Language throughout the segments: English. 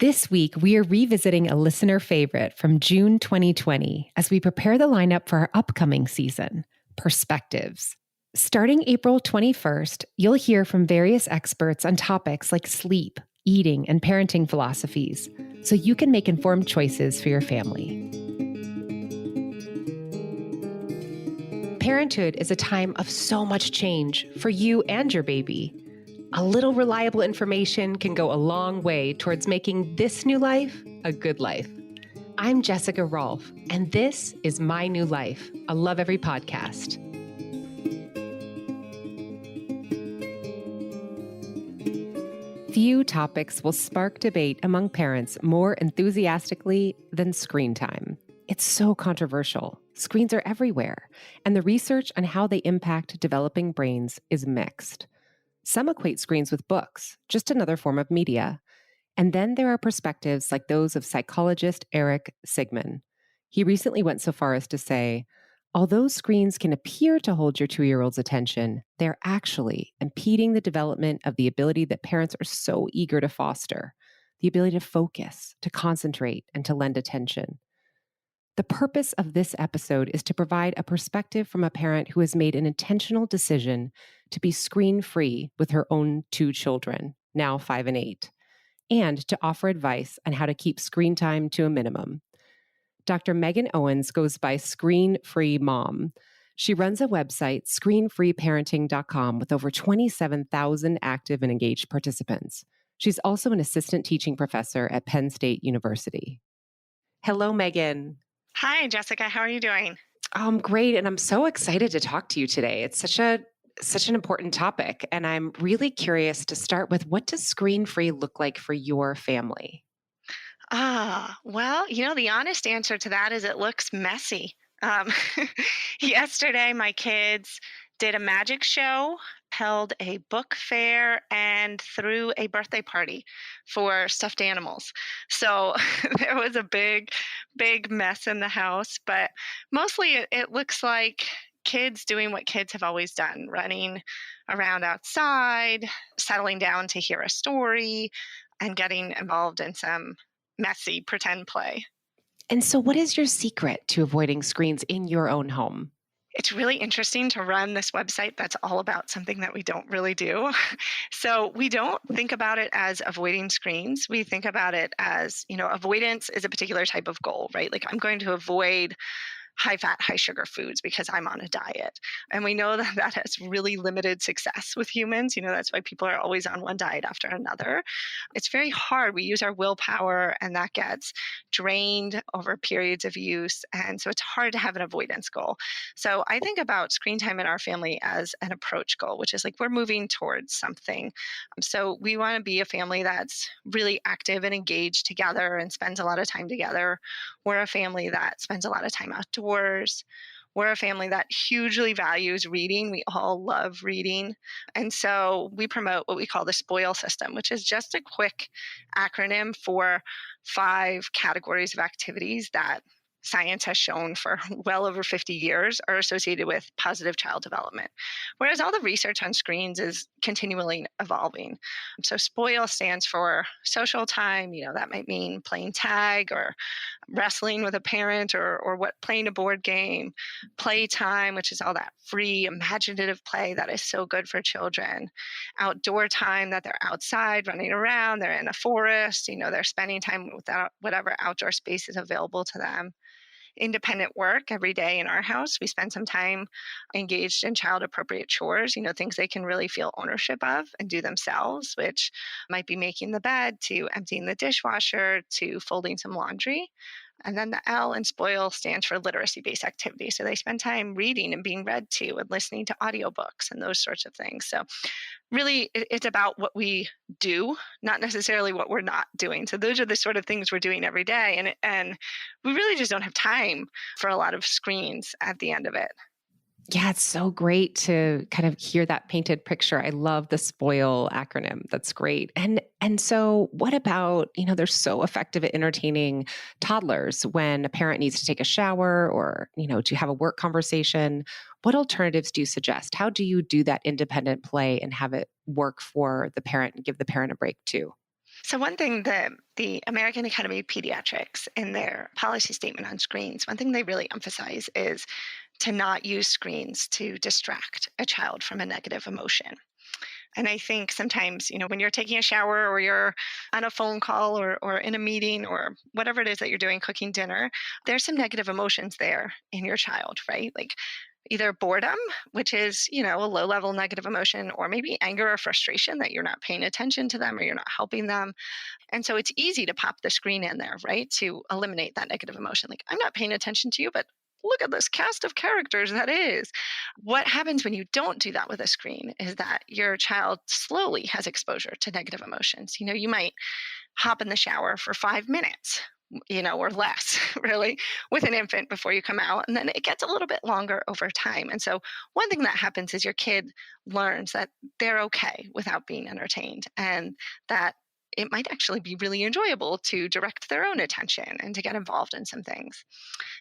This week, we are revisiting a listener favorite from June 2020 as we prepare the lineup for our upcoming season, Perspectives. Starting April 21st, you'll hear from various experts on topics like sleep, eating, and parenting philosophies, so you can make informed choices for your family. Parenthood is a time of so much change for you and your baby. A little reliable information can go a long way towards making this new life a good life. I'm Jessica Rolfe, and this is My New Life, a Love Every podcast. Few topics will spark debate among parents more enthusiastically than screen time. It's so controversial. Screens are everywhere, and the research on how they impact developing brains is mixed. Some equate screens with books, just another form of media. And then there are perspectives like those of psychologist Eric Sigman. He recently went so far as to say, although screens can appear to hold your 2-year-old's attention, they're actually impeding the development of the ability that parents are so eager to foster, the ability to focus, to concentrate, and to lend attention. The purpose of this episode is to provide a perspective from a parent who has made an intentional decision to be screen-free with her own 2 children, now 5 and 8, and to offer advice on how to keep screen time to a minimum. Dr. Megan Owens goes by Screen Free Mom. She runs a website, screenfreeparenting.com, with over 27,000 active and engaged participants. She's also an assistant teaching professor at Penn State University. Hello, Megan. Hi, Jessica. How are you doing? I'm great, and I'm so excited to talk to you today. It's such an important topic, and I'm really curious to start with, what does screen-free look like for your family? Well, the honest answer to that is it looks messy. Um, Yesterday, my kids did a magic show, held a book fair, and threw a birthday party for stuffed animals. So there was a big, big mess in the house, but mostly it looks like kids doing what kids have always done, running around outside, settling down to hear a story, and getting involved in some messy pretend play. And so what is your secret to avoiding screens in your own home? It's really interesting to run this website that's all about something that we don't really do. So we don't think about it as avoiding screens. We think about it as, avoidance is a particular type of goal, right? Like, I'm going to avoid high fat, high sugar foods because I'm on a diet. And we know that that has really limited success with humans. That's why people are always on one diet after another. It's very hard. We use our willpower, and that gets drained over periods of use. And so it's hard to have an avoidance goal. So I think about screen time in our family as an approach goal, which is like, we're moving towards something. So we want to be a family that's really active and engaged together and spends a lot of time together. We're a family that spends a lot of time outdoors. We're a family that hugely values reading. We all love reading. And so we promote what we call the SPOIL system, which is just a quick acronym for 5 categories of activities that science has shown for well over 50 years are associated with positive child development, whereas all the research on screens is continually evolving. So SPOIL stands for social time. That might mean playing tag or wrestling with a parent, or playing a board game. Playtime, which is all that free, imaginative play that is so good for children. Outdoor time, that they're outside running around, they're in a forest, they're spending time with whatever outdoor space is available to them. Independent work. Every day in our house, we spend some time engaged in child appropriate chores, things they can really feel ownership of and do themselves, which might be making the bed, to emptying the dishwasher, to folding some laundry. And then the L in SPOIL stands for literacy-based activities. So they spend time reading and being read to and listening to audiobooks and those sorts of things. So really, it's about what we do, not necessarily what we're not doing. So those are the sort of things we're doing every day. And we really just don't have time for a lot of screens at the end of it. Yeah, it's so great to kind of hear that painted picture. I love the SPOIL acronym. That's great. And so what about, they're so effective at entertaining toddlers when a parent needs to take a shower or, to have a work conversation. What alternatives do you suggest? How do you do that independent play and have it work for the parent and give the parent a break too? So one thing that the American Academy of Pediatrics in their policy statement on screens, one thing they really emphasize is to not use screens to distract a child from a negative emotion. And I think sometimes, when you're taking a shower or you're on a phone call or in a meeting or whatever it is that you're doing, cooking dinner, there's some negative emotions there in your child, right? Like either boredom, which is, a low level negative emotion, or maybe anger or frustration that you're not paying attention to them or you're not helping them. And so it's easy to pop the screen in there, right? To eliminate that negative emotion. Like, I'm not paying attention to you, but look at this cast of characters that is. What happens when you don't do that with a screen is that your child slowly has exposure to negative emotions. You might hop in the shower for 5 minutes, or less, really, with an infant before you come out. And then it gets a little bit longer over time. And so, one thing that happens is your kid learns that they're okay without being entertained and that it might actually be really enjoyable to direct their own attention and to get involved in some things.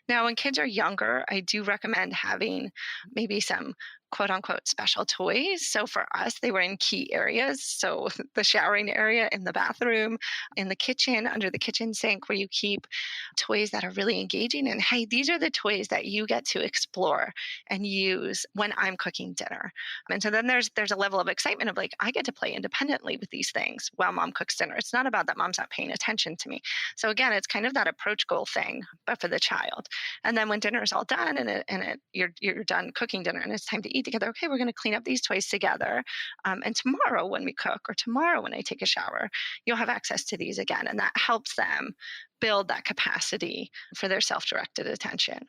Now, when kids are younger, I do recommend having maybe some quote unquote special toys. So for us, they were in key areas. So the showering area, in the bathroom, in the kitchen, under the kitchen sink, where you keep toys that are really engaging. And hey, these are the toys that you get to explore and use when I'm cooking dinner. And so then there's a level of excitement of like, I get to play independently with these things while mom cooks dinner. It's not about that mom's not paying attention to me. So again, it's kind of that approach goal thing, but for the child. And then when dinner is all done and you're done cooking dinner and it's time to eat together, okay, we're going to clean up these toys together. And tomorrow when we cook or tomorrow when I take a shower, you'll have access to these again. And that helps them build that capacity for their self-directed attention.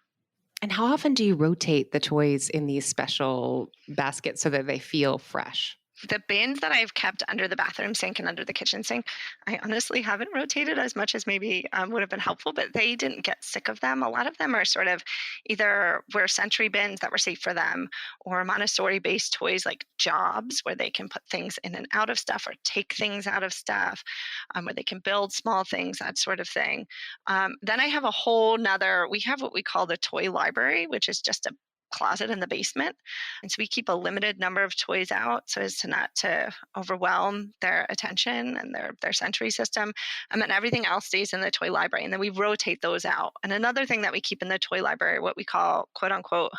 And how often do you rotate the toys in these special baskets so that they feel fresh? The bins that I've kept under the bathroom sink and under the kitchen sink, I honestly haven't rotated as much as maybe would have been helpful, but they didn't get sick of them. A lot of them are sort of either were sensory bins that were safe for them or Montessori based toys like jobs where they can put things in and out of stuff or take things out of stuff, where they can build small things, that sort of thing. Then I have we have what we call the toy library, which is just a closet in the basement. And so we keep a limited number of toys out so as to not to overwhelm their attention and their sensory system. And then everything else stays in the toy library. And then we rotate those out. And another thing that we keep in the toy library, what we call quote unquote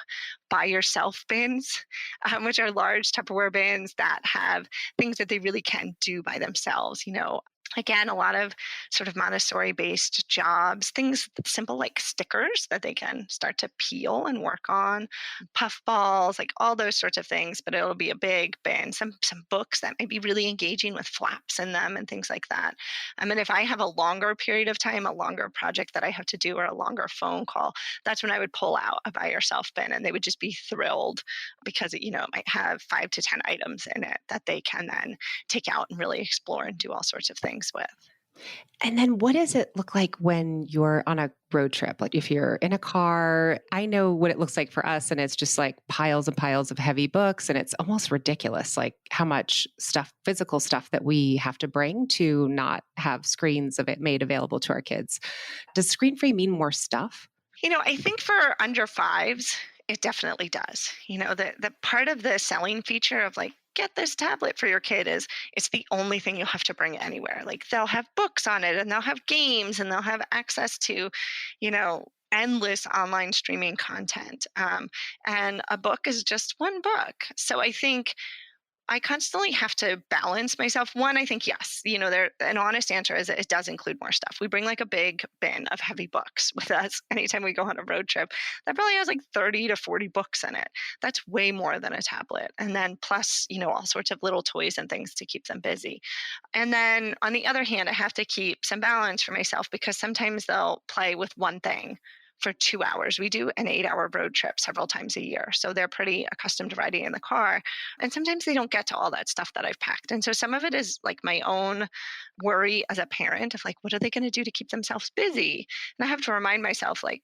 buy yourself bins, which are large Tupperware bins that have things that they really can do by themselves. Again, a lot of sort of Montessori based jobs, things simple like stickers that they can start to peel and work on, puff balls, like all those sorts of things, but it'll be a big bin, some books that might be really engaging with flaps in them and things like that. I mean, if I have a longer period of time, a longer project that I have to do or a longer phone call, that's when I would pull out a buy yourself bin and they would just be thrilled because it might have 5 to 10 items in it that they can then take out and really explore and do all sorts of things with. And then what does it look like when you're on a road trip? Like if you're in a car, I know what it looks like for us, and it's just like piles and piles of heavy books. And it's almost ridiculous, like how much stuff, physical stuff that we have to bring to not have screens of it made available to our kids. Does screen free mean more stuff? I think for under fives, it definitely does. The part of the selling feature of like, get this tablet for your kid is it's the only thing you'll have to bring anywhere. Like they'll have books on it and they'll have games and they'll have access to, endless online streaming content. And a book is just one book. So I think I constantly have to balance myself. One, I think, yes, an honest answer is it does include more stuff. We bring like a big bin of heavy books with us anytime we go on a road trip. That probably has like 30 to 40 books in it. That's way more than a tablet. And then plus, all sorts of little toys and things to keep them busy. And then on the other hand, I have to keep some balance for myself because sometimes they'll play with one thing for 2 hours. We do an 8-hour road trip several times a year. So they're pretty accustomed to riding in the car. And sometimes they don't get to all that stuff that I've packed. And so some of it is like my own worry as a parent of like, what are they going to do to keep themselves busy? And I have to remind myself, like,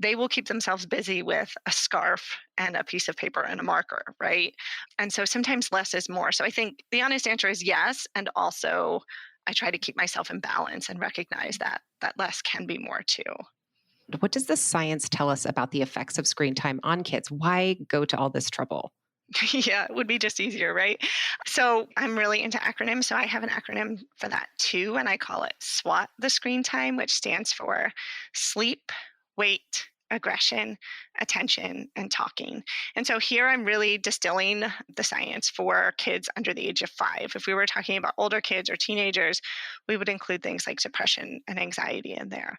they will keep themselves busy with a scarf and a piece of paper and a marker, right? And so sometimes less is more. So I think the honest answer is yes. And also I try to keep myself in balance and recognize that less can be more too. What does the science tell us about the effects of screen time on kids? Why go to all this trouble? Yeah, it would be just easier, right? So I'm really into acronyms. So I have an acronym for that too, and I call it SWAT, the screen time, which stands for sleep, wait, aggression, attention, and talking. And so here I'm really distilling the science for kids under the age of 5. If we were talking about older kids or teenagers, we would include things like depression and anxiety in there.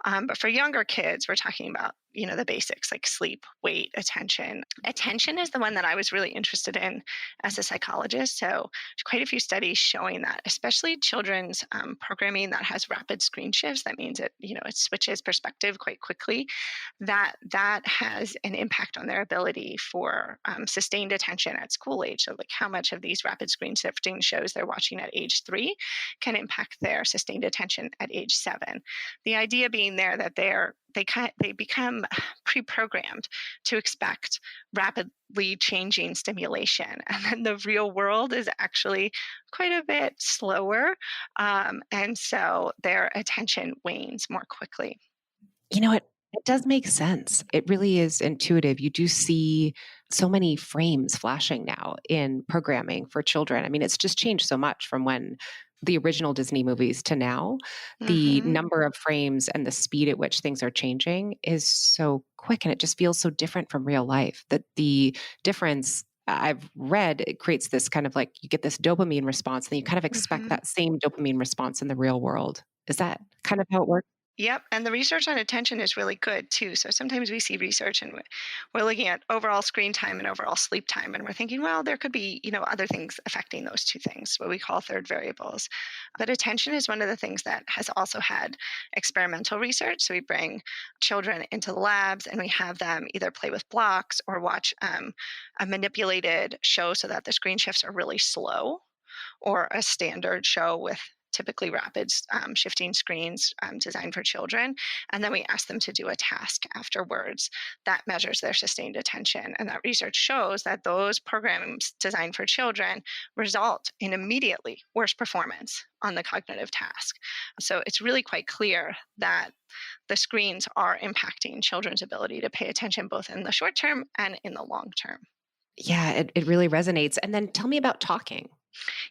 But for younger kids, we're talking about the basics like sleep, weight, attention. Attention is the one that I was really interested in as a psychologist. So there's quite a few studies showing that, especially children's programming that has rapid screen shifts. That means it switches perspective quite quickly. That has an impact on their ability for sustained attention at school age. So like how much of these rapid screen shifting shows they're watching at age 3 can impact their sustained attention at age 7. The idea being there that they become pre-programmed to expect rapidly changing stimulation, and then the real world is actually quite a bit slower, and so their attention wanes more quickly. You know, it does make sense. It really is intuitive. You do see so many frames flashing now in programming for children. I mean, it's just changed so much from when the original Disney movies to now. The Hmm. number of frames and the speed at which things are changing is so quick, and it just feels so different from real life. That the difference I've read, it creates this kind of like you get this dopamine response, and you kind of expect Hmm. that same dopamine response in the real world. Is that kind of how it works? Yep, and the research on attention is really good too. So sometimes we see research and we're looking at overall screen time and overall sleep time, and we're thinking, well, there could be other things affecting those two things, what we call third variables. But attention is one of the things that has also had experimental research. So we bring children into the labs and we have them either play with blocks or watch a manipulated show so that the screen shifts are really slow, or a standard show with typically rapid shifting screens designed for children. And then we ask them to do a task afterwards that measures their sustained attention. And that research shows that those programs designed for children result in immediately worse performance on the cognitive task. So it's really quite clear that the screens are impacting children's ability to pay attention both in the short term and in the long term. Yeah, it really resonates. And then tell me about talking.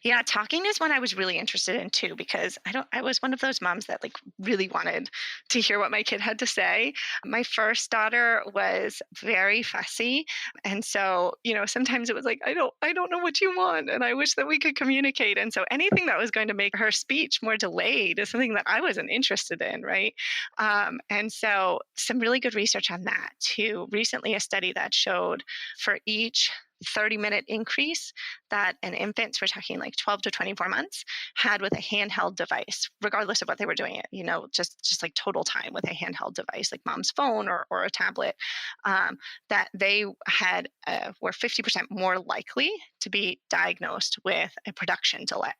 Yeah, talking is one I was really interested in too, because I was one of those moms that like really wanted to hear what my kid had to say. My first daughter was very fussy, and so, sometimes it was like I don't know what you want, and I wish that we could communicate. And so anything that was going to make her speech more delayed is something that I wasn't interested in, right? And so some really good research on that too. Recently a study that showed for each 30-minute increase that an infant, so we're talking like 12 to 24 months, had with a handheld device, regardless of what they were doing it, just like total time with a handheld device, like mom's phone or a tablet, that they were 50% more likely to be diagnosed with a production delay,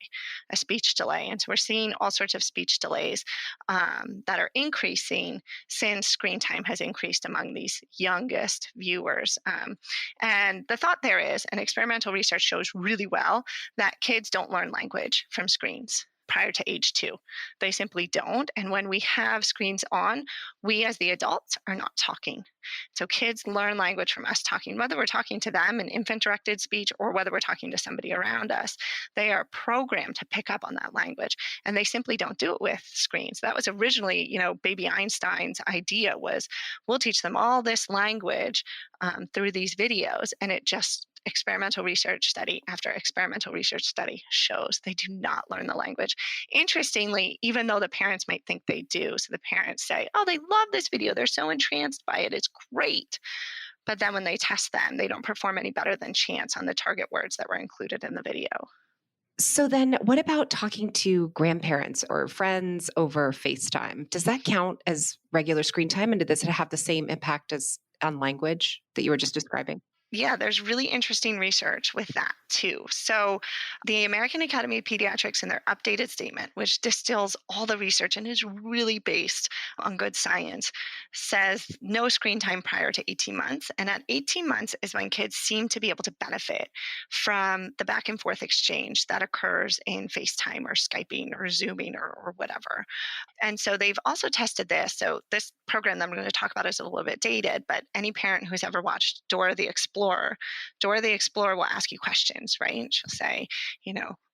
a speech delay. And so we're seeing all sorts of speech delays that are increasing since screen time has increased among these youngest viewers. And the thought there is, and experimental research shows really well, that kids don't learn language from screens prior to age 2. They simply don't. And when we have screens on, we as the adults are not talking. So kids learn language from us talking, whether we're talking to them in infant directed speech or whether we're talking to somebody around us. They are programmed to pick up on that language, and they simply don't do it with screens. That was originally, baby Einstein's idea was we'll teach them all this language through these videos, and it just experimental research study after experimental research study shows they do not learn the language. Interestingly, even though the parents might think they do, so the parents say, oh, they love this video, they're so entranced by it, it's great. But then when they test them, they don't perform any better than chance on the target words that were included in the video. So then what about talking to grandparents or friends over FaceTime? Does that count as regular screen time? And does it have the same impact as on language that you were just describing? Yeah, there's really interesting research with that too. So, the American Academy of Pediatrics, in their updated statement, which distills all the research and is really based on good science, says no screen time prior to 18 months. And at 18 months is when kids seem to be able to benefit from the back and forth exchange that occurs in FaceTime or Skyping or Zooming or whatever. And so they've also tested this. So this program that I'm going to talk about is a little bit dated, but any parent who's ever watched Dora the Explorer Explorer. Dora the Explorer will ask you questions, right? She'll say,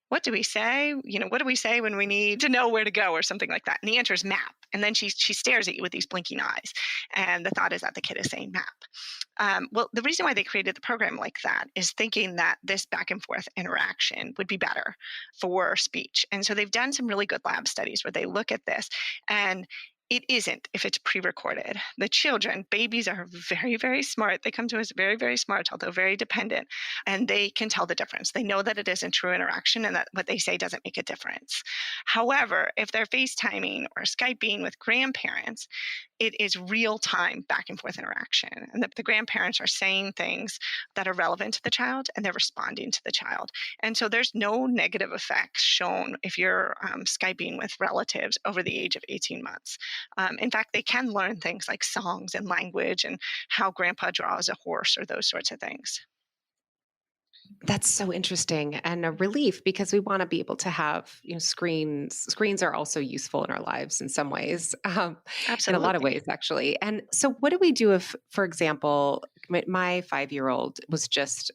what do we say? What do we say when we need to know where to go or something like that? And the answer is map. And then she stares at you with these blinking eyes. And the thought is that the kid is saying map. Well, the reason why they created the program like that is thinking that this back and forth interaction would be better for speech. And so they've done some really good lab studies where they look at this, and it isn't if it's pre-recorded. The children, babies are very, very smart. They come to us very, very smart, although very dependent, and they can tell the difference. They know that it isn't true interaction and that what they say doesn't make a difference. However, if they're FaceTiming or Skyping with grandparents, it is real-time back and forth interaction. And the grandparents are saying things that are relevant to the child, and they're responding to the child. And so there's no negative effects shown if you're Skyping with relatives over the age of 18 months. In fact, they can learn things like songs and language and how grandpa draws a horse or those sorts of things. That's so interesting and a relief because we want to be able to have, screens. Screens are also useful in our lives in some ways, in a lot of Absolutely. ways, actually. And so, what do we do if, for example, my 5-year-old was just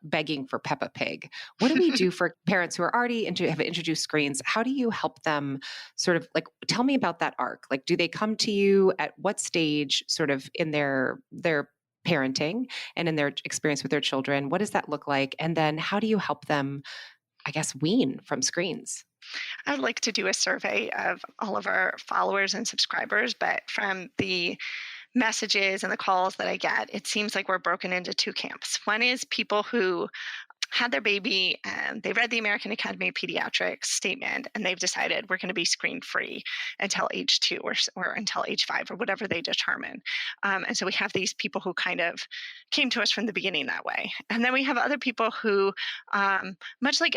begging for Peppa Pig? What do we do for parents who are already have introduced screens? How do you help them sort of like tell me about that arc? Like, do they come to you at what stage, sort of in their parenting and in their experience with their children? What does that look like? And then how do you help them, I guess, wean from screens? I'd like to do a survey of all of our followers and subscribers, but from the messages and the calls that I get, it seems like we're broken into two camps. One is people who had their baby and they read the American Academy of Pediatrics statement and they've decided we're going to be screen free until age 2 or until age 5 or whatever they determine. And so we have these people who kind of came to us from the beginning that way. And then we have other people who, much like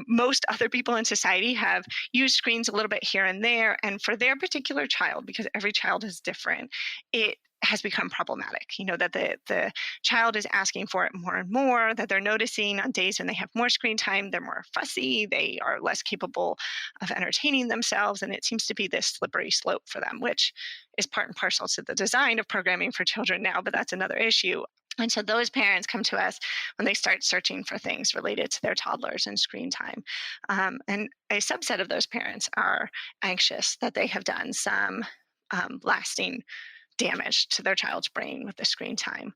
most other people in society, have used screens a little bit here and there. And for their particular child, because every child is different, it has become problematic. That the child is asking for it more and more, that they're noticing on days when they have more screen time, they're more fussy, they are less capable of entertaining themselves. And it seems to be this slippery slope for them, which is part and parcel to the design of programming for children now, but that's another issue. And so those parents come to us when they start searching for things related to their toddlers and screen time. And a subset of those parents are anxious that they have done some lasting damage to their child's brain with the screen time.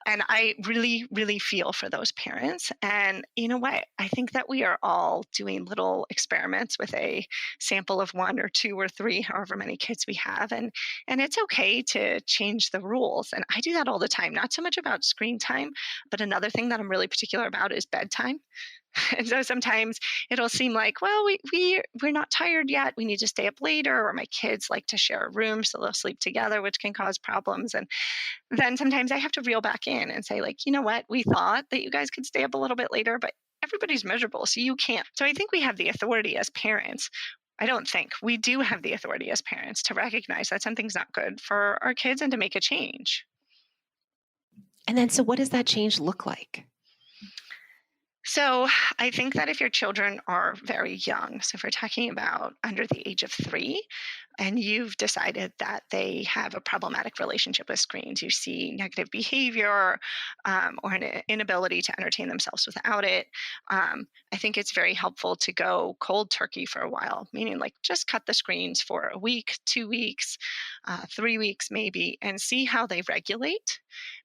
And I really, really feel for those parents. And you know what? I think that we are all doing little experiments with a sample of 1 or 2 or 3, however many kids we have. And it's okay to change the rules. And I do that all the time, not so much about screen time, but another thing that I'm really particular about is bedtime. And so sometimes it'll seem like, well, we're not tired yet. We need to stay up later, or my kids like to share a room, so they'll sleep together, which can cause problems. And then sometimes I have to reel back in and say, like, you know what? We thought that you guys could stay up a little bit later, but everybody's miserable, so you can't. So I think we have the authority as parents. I don't think we do have the authority as parents to recognize that something's not good for our kids and to make a change. And then, so what does that change look like? So I think that if your children are very young, so if we're talking about under the age of 3, and you've decided that they have a problematic relationship with screens, you see negative behavior or an inability to entertain themselves without it, I think it's very helpful to go cold turkey for a while, meaning like just cut the screens for a week, 2 weeks, 3 weeks maybe, and see how they regulate,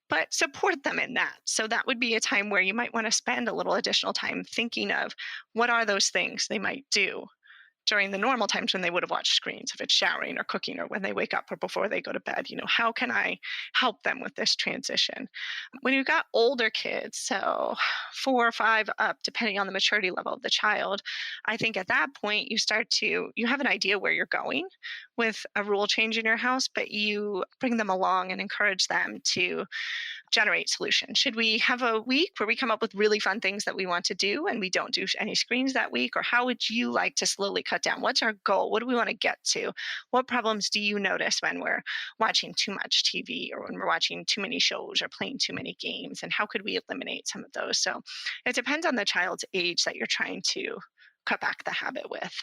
but support them in that. So that would be a time where you might want to spend a little additional time thinking of what are those things they might do during the normal times when they would have watched screens, if it's showering or cooking or when they wake up or before they go to bed. How can I help them with this transition? When you've got older kids, so 4 or 5 up, depending on the maturity level of the child, I think at that point you have an idea where you're going with a rule change in your house, but you bring them along and encourage them to generate solutions. Should we have a week where we come up with really fun things that we want to do and we don't do any screens that week? Or how would you like to slowly cut down? What's our goal? What do we want to get to? What problems do you notice when we're watching too much TV or when we're watching too many shows or playing too many games? And how could we eliminate some of those? So it depends on the child's age that you're trying to cut back the habit with.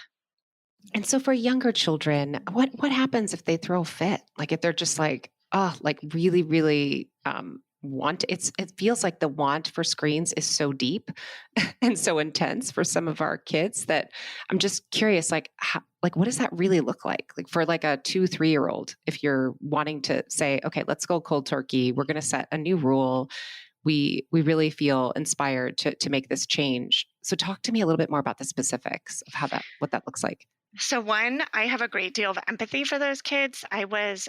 And so for younger children, what happens if they throw a fit? Like if they're just like, oh, like really, really it feels like the want for screens is so deep and so intense for some of our kids that I'm just curious, what does that really look like? Like for like a 2-3-year-old, if you're wanting to say, okay, let's go cold turkey, we're going to set a new rule. We really feel inspired to make this change. So talk to me a little bit more about the specifics of what that looks like. So, one, I have a great deal of empathy for those kids. I was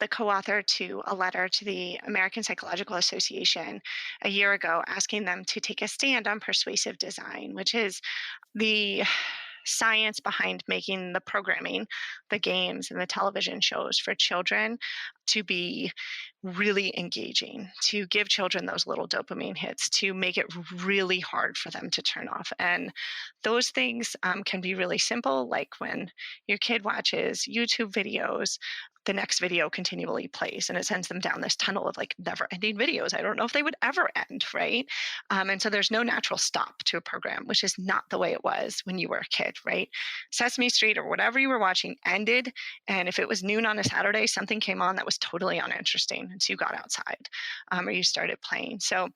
the co author to a letter to the American Psychological Association a year ago asking them to take a stand on persuasive design, which is the science behind making the programming, the games, and the television shows for children to be really engaging, to give children those little dopamine hits, to make it really hard for them to turn off. And those things can be really simple, like when your kid watches YouTube videos, the next video continually plays and it sends them down this tunnel of like never ending videos. I don't know if they would ever end, right? And so there's no natural stop to a program, which is not the way it was when you were a kid, right? Sesame Street or whatever you were watching ended. And if it was noon on a Saturday, something came on that was totally uninteresting. And so you got outside or you started playing. So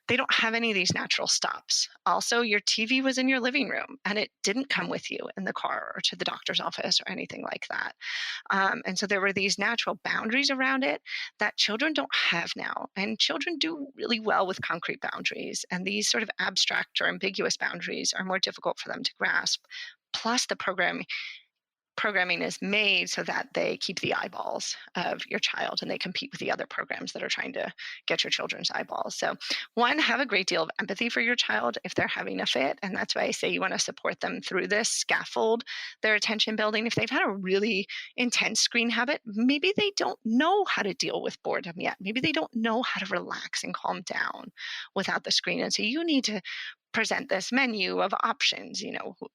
they don't have any of these natural stops. Also, your TV was in your living room and it didn't come with you in the car or to the doctor's office or anything like that. And so there were these natural boundaries around it that children don't have now. And children do really well with concrete boundaries. And these sort of abstract or ambiguous boundaries are more difficult for them to grasp. Plus, the programming is made so that they keep the eyeballs of your child and they compete with the other programs that are trying to get your children's eyeballs. So, one, have a great deal of empathy for your child if they're having a fit. And that's why I say you want to support them through this, scaffold their attention building. If they've had a really intense screen habit, maybe they don't know how to deal with boredom yet. Maybe they don't know how to relax and calm down without the screen. And so you need to present this menu of options.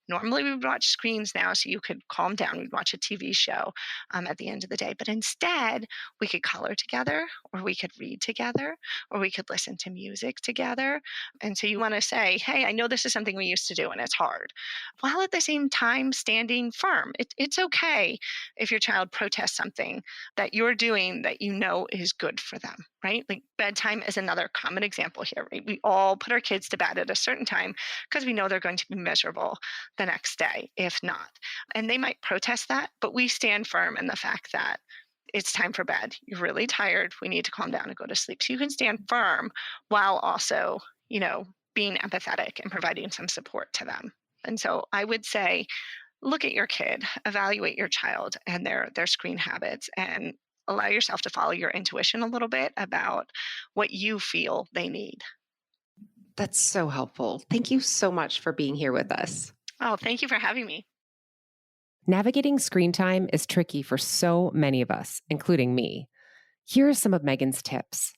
Normally we would watch screens now so you could calm down. We'd watch a TV show at the end of the day. But instead, we could color together, or we could read together, or we could listen to music together. And so you want to say, hey, I know this is something we used to do and it's hard, while at the same time standing firm. It's okay if your child protests something that you're doing that you know is good for them, right? Like bedtime is another common example here, right? We all put our kids to bed at a certain time because we know they're going to be miserable the next day, if not. And they might protest that, but we stand firm in the fact that it's time for bed. You're really tired. We need to calm down and go to sleep. So you can stand firm while also, being empathetic and providing some support to them. And so I would say, look at your kid, evaluate your child and their screen habits, and allow yourself to follow your intuition a little bit about what you feel they need. That's so helpful. Thank you so much for being here with us. Oh, thank you for having me. Navigating screen time is tricky for so many of us, including me. Here are some of Megan's tips.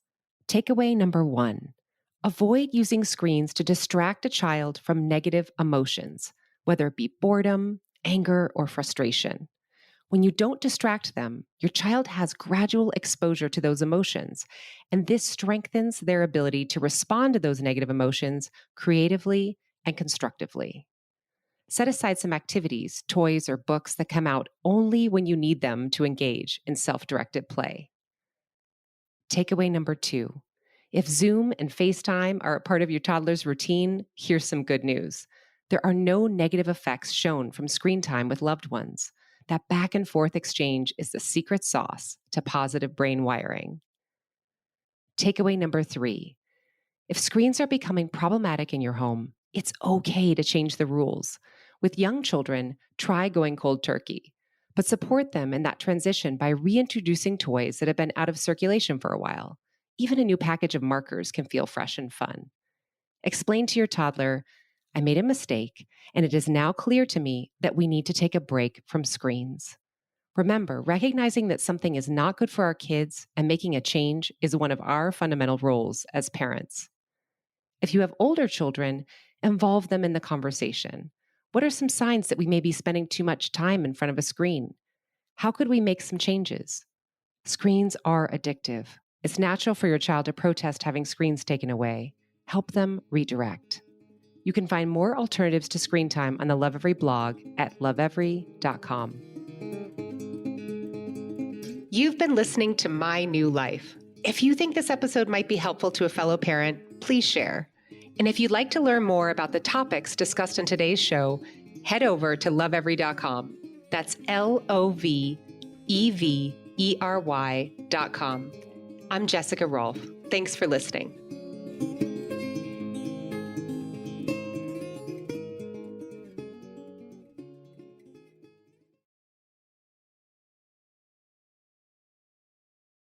Takeaway number 1, avoid using screens to distract a child from negative emotions, whether it be boredom, anger, or frustration. When you don't distract them, your child has gradual exposure to those emotions, and this strengthens their ability to respond to those negative emotions creatively and constructively. Set aside some activities, toys, or books that come out only when you need them to engage in self-directed play. Takeaway number 2, if Zoom and FaceTime are a part of your toddler's routine, here's some good news. There are no negative effects shown from screen time with loved ones. That back and forth exchange is the secret sauce to positive brain wiring. Takeaway number 3, if screens are becoming problematic in your home, it's okay to change the rules. With young children, try going cold turkey, but support them in that transition by reintroducing toys that have been out of circulation for a while. Even a new package of markers can feel fresh and fun. Explain to your toddler, I made a mistake, and it is now clear to me that we need to take a break from screens. Remember, recognizing that something is not good for our kids and making a change is one of our fundamental roles as parents. If you have older children, involve them in the conversation. What are some signs that we may be spending too much time in front of a screen? How could we make some changes? Screens are addictive. It's natural for your child to protest having screens taken away. Help them redirect. You can find more alternatives to screen time on the Lovevery blog at lovevery.com. You've been listening to My New Life. If you think this episode might be helpful to a fellow parent, please share. And if you'd like to learn more about the topics discussed in today's show, head over to loveevery.com. That's LOVEVERY.com. I'm Jessica Rolfe. Thanks for listening.